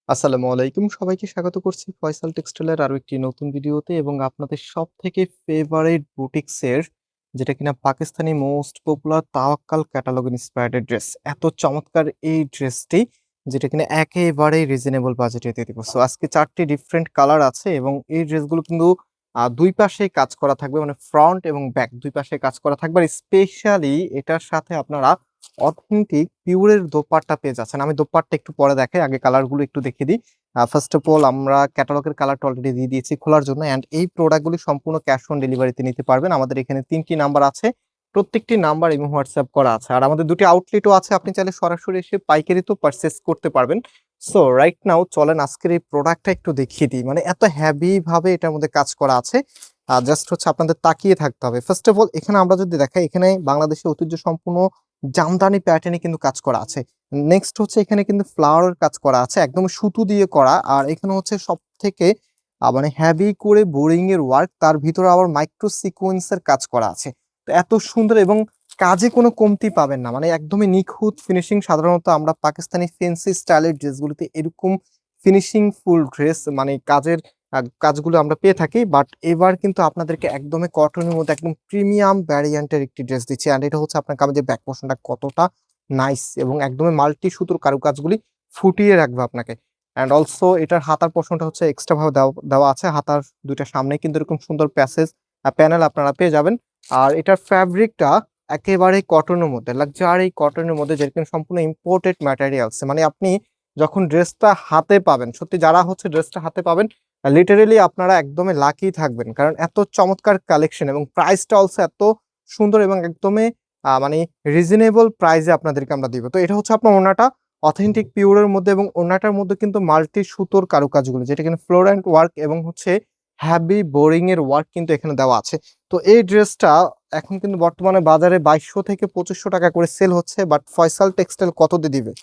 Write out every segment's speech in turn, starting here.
আসসালামু আলাইকুম, সবাইকে স্বাগত করছি ফয়সাল টেক্সটাইলের আরো একটি নতুন ভিডিওতে এবং আপনাদের সব থেকে ফেভারিট বুটিক্সের যেটা কিনা Pakistani most popular Tawakkal catalogue inspired dress. এত চমৎকার এই ড্রেসটি যেটা কিনা একেবারেই রিজনেবল বাজেটে দিয়ে দিব। সো আজকে চারটি ডিফারেন্ট কালার আছে এবং এই ড্রেসগুলো কিন্তু দুই পাশে কাজ করা থাকবে, মানে ফ্রন্ট এবং ব্যাক দুই পাশে কাজ করা থাকবে। আর স্পেশালি এটার সাথে আপনারা অথেন্টিক পিওরের দোপাট্টা পেয়ে যাচ্ছেন। আমি দোপাট্টা একটু পরে দেখাই, আগে কালারগুলো একটু দেখিয়ে দিই। ফার্স্ট অফ অল আমরা ক্যাটালগের কালারটা অলরেডি দিয়ে দিয়েছি খোলার জন্য, অ্যান্ড এই প্রোডাক্টগুলি সম্পূর্ণ ক্যাশ অন ডেলিভারিতে নিতে পারবেন। আমাদের এখানে 3টি নাম্বার আছে, প্রত্যেকটি নাম্বার এবং হোয়াটসঅ্যাপ করা আছে। আর আমাদের 2টি আউটলেটও আছে, আপনি চাইলে সরাসরি এসে পাইকারিতেও পারচেস করতে পারবেন। সো রাইট নাও চলেন আজকের এই প্রোডাক্টটা একটু দেখিয়ে দিই। মানে এত হ্যাভি ভাবে এটার মধ্যে কাজ করা আছে, জাস্ট হচ্ছে আপনাদের তাকিয়ে থাকতে হবে। ফার্স্ট অফ অল এখানে আমরা যদি দেখাই, এখানে বাংলাদেশের ঐতিহ্য সম্পূর্ণ জামদানি প্যাটার্নে কিন্তু কাজ করা আছে। নেক্সট হচ্ছে এখানে কিন্তু ফ্লাওয়ারের কাজ করা আছে, একদম সুতো দিয়ে করা। আর এখানে হচ্ছে সব থেকে মানে হেভি করে বোরিং এর ওয়ার্ক, তার ভিতরে আবার মাইক্রো সিকোয়েন্সের কাজ করা আছে। তো এত সুন্দর এবং কাজে কোনো কমতি পাবেন না, মানে একদমই নিখুঁত ফিনিশিং। সাধারণত আমরা পাকিস্তানি ফেন্সি স্টাইলের ড্রেসগুলিতে এরকম ফিনিশিং ফুল ড্রেস মানে কাজের কাজগুলো আমরা পেয়ে থাকি, বাট এবার কিন্তু আপনাদেরকে একদমই কটনের মধ্যে একদম প্রিমিয়াম ভ্যারিয়েন্টের একটি ড্রেস দিচ্ছি। অ্যান্ড এটা হচ্ছে আপনার কামিজের ব্যাক পোর্শনটা কতটা নাইস এবং একদমই মাল্টি সুতোর কারুকাজগুলি ফুটিয়ে রাখবে আপনাকে। অ্যান্ড অলসো এটার হাতার পোর্শনটা হচ্ছে এক্সট্রা ভাবে দেওয়া দেওয়া আছে। হাতার দুইটা সামনে কিন্তু এরকম সুন্দর প্যাসেজ প্যানেল আপনারা পেয়ে যাবেন। আর এটার ফ্যাব্রিকটা একেবারে কটনের মধ্যে, লাক্সারি কটনের মধ্যে, যেরকম সম্পূর্ণ ইম্পোর্টেড ম্যাটেরিয়ালস। মানে আপনি যখন ড্রেসটা হাতে পাবেন, সত্যি যারা হচ্ছে ড্রেসটা হাতে পাবেন লিটারেলি আপনারা একদমই লাকি থাকবেন, কারণ এত চমৎকার কালেকশন এবং প্রাইসটা অলসো এত সুন্দর এবং একদমই মানে রিজনেবল প্রাইসে আপনাদেরকে আমরা দিব। তো এটা হচ্ছে আপনার ওড়নাটা অথেন্টিক পিওরের মধ্যে, এবং ওড়নাটার মধ্যে কিন্তু মাল্টি সুতোর কারুকাজগুলো, যেটা কিন্তু ফ্লোরান্ট ওয়ার্ক এবং হচ্ছে হ্যাভি বোরিং এর ওয়ার্ক কিন্তু এখানে দেওয়া আছে। তো এই ড্রেসটা এখন কিন্তু বর্তমানে বাজারে 2200 থেকে 2500 টাকা করে সেল হচ্ছে, বাট ফয়সাল টেক্সটাইল কত দিয়ে দিবে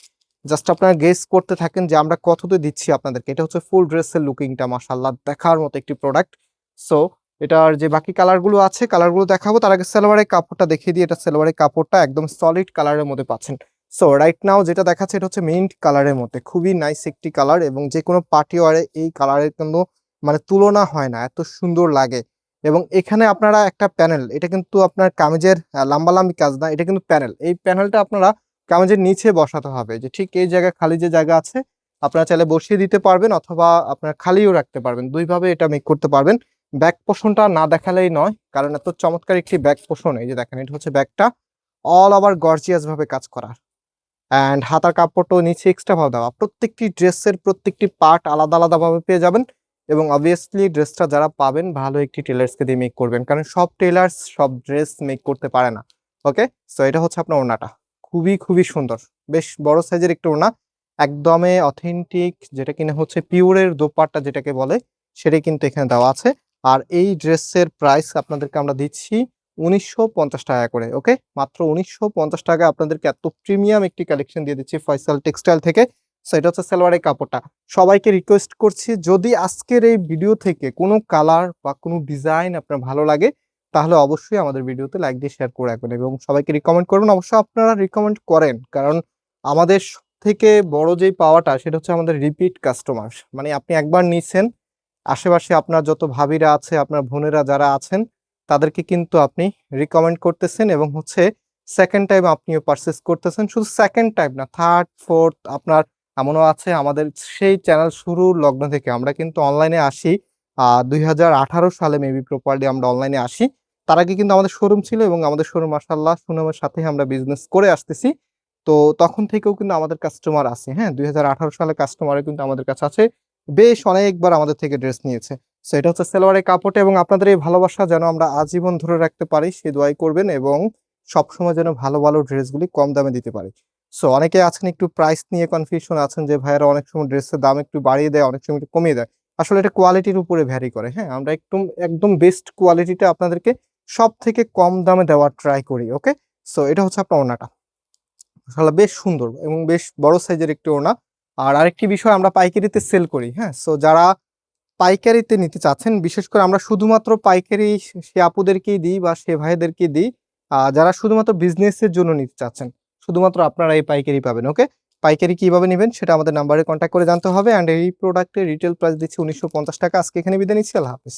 জাস্ট আপনারা গেস করতে থাকেন যে আমরা কততে দিচ্ছি আপনাদেরকে। এটা হচ্ছে ফুল ড্রেসের লুকিংটা, মাশাআল্লাহ দেখার মতো একটি প্রোডাক্ট। সো এটার যে বাকি কালারগুলো আছে কালারগুলো দেখাবো, তার আগে সালোয়ারের কাপড়টা দেখিয়ে দিই। এটা সালোয়ারের কাপড়টা একদম সলিড কালারের মধ্যে পাচ্ছেন। সো রাইট নাও যেটা দেখাচ্ছে এটা হচ্ছে মিন্ট কালারের মধ্যে, খুবই নাইস একটি কালার এবং যে কোনো পার্টি ওয়ারে এই কালারের কিন্তু মানে তুলনা হয় না, এত সুন্দর লাগে। এবং এখানে আপনারা একটা প্যানেল, এটা কিন্তু আপনার কামিজের লাম্বালাম্বি কাজ না, এটা কিন্তু প্যানেল। এই প্যানেলটা আপনারা কামিজের নিচে বসাতে হবে, যে ঠিক এই জায়গায় খালি যে জায়গা আছে আপনারা চাইলে বসিয়ে দিতে পারবেন অথবা আপনারা খালিও রাখতে পারবেন, দুইভাবে এটা মেক করতে পারবেন। ব্যাক পোর্শনটা না দেখালেই নয়, কারণ এত চমৎকার একটি ব্যাক পোর্শন। এই যে দেখেন এটা হচ্ছে ব্যাকটা অল ওভার গর্জিয়াস ভাবে কাজ করা, অ্যান্ড হাতার কাপড়টাও নিচে এক্সট্রা ভাবে দেওয়া। প্রত্যেকটি ড্রেসের প্রত্যেকটি পার্ট আলাদা আলাদা ভাবে পেয়ে যাবেন। এবং অবভিয়াসলি ড্রেসটা যারা পাবেন ভালো একটি টেলার্সকে দিয়ে মেক করবেন, কারণ সব টেলার্স সব ড্রেস মেক করতে পারে না। ওকে, সো এটা হচ্ছে আপনার ওড়নাটা, খুবই খুবই সুন্দর, বেশ বড় সাইজের একটু ওড়না, একদমই অথেন্টিক, যেটা কিনা হচ্ছে পিওরের দোপাট্টা যেটাকে বলে, সেটাই কিন্তু এখানে দেওয়া আছে। আর এই ড্রেসের প্রাইস আপনাদেরকে আমরা দিচ্ছি 1950 টাকা করে। ওকে, মাত্র 1950 টাকা আপনাদেরকে এত প্রিমিয়াম একটি কালেকশন দিয়ে দিচ্ছি ফয়সাল টেক্সটাইল থেকে। সো এটা হচ্ছে সালোয়ারের কাপড়টা। সবাইকে রিকোয়েস্ট করছি, যদি আজকের এই ভিডিও থেকে কোনো কালার বা কোনো ডিজাইন আপনার ভালো লাগে তাহলে অবশ্যই আমাদের ভিডিওতে লাইক দিয়ে শেয়ার করে রাখবেন এবং সবাইকে রিকমেন্ড করবেন। অবশ্যই আপনারা রিকমেন্ড করেন, কারণ আমাদের থেকে বড় যেই পাওয়াটা সেটা হচ্ছে আমাদের রিপিট কাস্টমার। মানে আপনি একবার নিছেন, আশেপাশে আপনার যত ভাবিরা আছে, আপনার বোনেরা যারা আছেন, তাদেরকে কিন্তু আপনি রিকমেন্ড করতেছেন এবং হচ্ছে সেকেন্ড টাইম আপনিও পারচেস করতেছেন। শুধু সেকেন্ড টাইম না, থার্ড ফোর্থ আপনার এমনও আছে। আমাদের সেই চ্যানেল শুরুর লগ্ন থেকে আমরা কিন্তু অনলাইনে আসি, 2018 সালে মেবি প্রপারলি আমরা অনলাইনে আসি। তার আগে কিন্তু আমাদের শোরুম ছিল এবং আমাদের শোরুম মাশাআল্লাহ সুনামের সাথে আমরা বিজনেস করে আসতেছি। তো তখন থেকেও কিন্তু আমাদের কাস্টমার আছে, হ্যাঁ 2018 সালে কাস্টমারও কিন্তু আমাদের কাছে আছে, বেশ অনেকবার আমাদের থেকে ড্রেস নিয়েছে। সো এটা হচ্ছে সালোয়ারের কাপড়টা, এবং আপনাদের এই ভালোবাসা যেন আমরা আজীবন ধরে রাখতে পারি সে দোয়াই করবেন, এবং সবসময় যেন ভালো ভালো ড্রেসগুলি কম দামে দিতে পারি। সো অনেকে আছেন একটু প্রাইস নিয়ে কনফিউশন আছেন, যে ভাইয়ারা অনেক সময় ড্রেসের দাম একটু বাড়িয়ে দেয়, অনেক সময় একটু কমিয়ে দেয়। আসলে এটা কোয়ালিটির উপরে ভ্যারি করে। হ্যাঁ, আমরা একদম একদম বেস্ট কোয়ালিটিটা আপনাদেরকে সব থেকে কম দামে দেওয়ার ট্রাই করি। ওকে, সো এটা হচ্ছে আপনার ওড়নাটা, মাশাআল্লাহ বেশ সুন্দর এবং বেশ বড় সাইজের একটি ওড়না। আর আরেকটি বিষয়, আমরা পাইকারিতে সেল করি। হ্যাঁ, সো যারা পাইকারিতে নিতে চাচ্ছেন, বিশেষ করে আমরা শুধুমাত্র পাইকারি সে আপুদেরকেই দিই বা সে ভাইদেরকেই দিই, যারা শুধুমাত্র বিজনেসের জন্য নিতে চাচ্ছেন, শুধুমাত্র আপনারা এই পাইকারি পাবেন। ওকে, পাইকারি কিভাবে নেবেন সেটা আমাদের নাম্বারে কন্ট্যাক্ট করে জানতে হবে। অ্যান্ড এই প্রোডাক্টের রিটেল প্রাইস দিচ্ছি ১৯৫০ টাকা। আজকে এখানে বিদায় নিচ্ছি। আল্লাহ হাফেজ।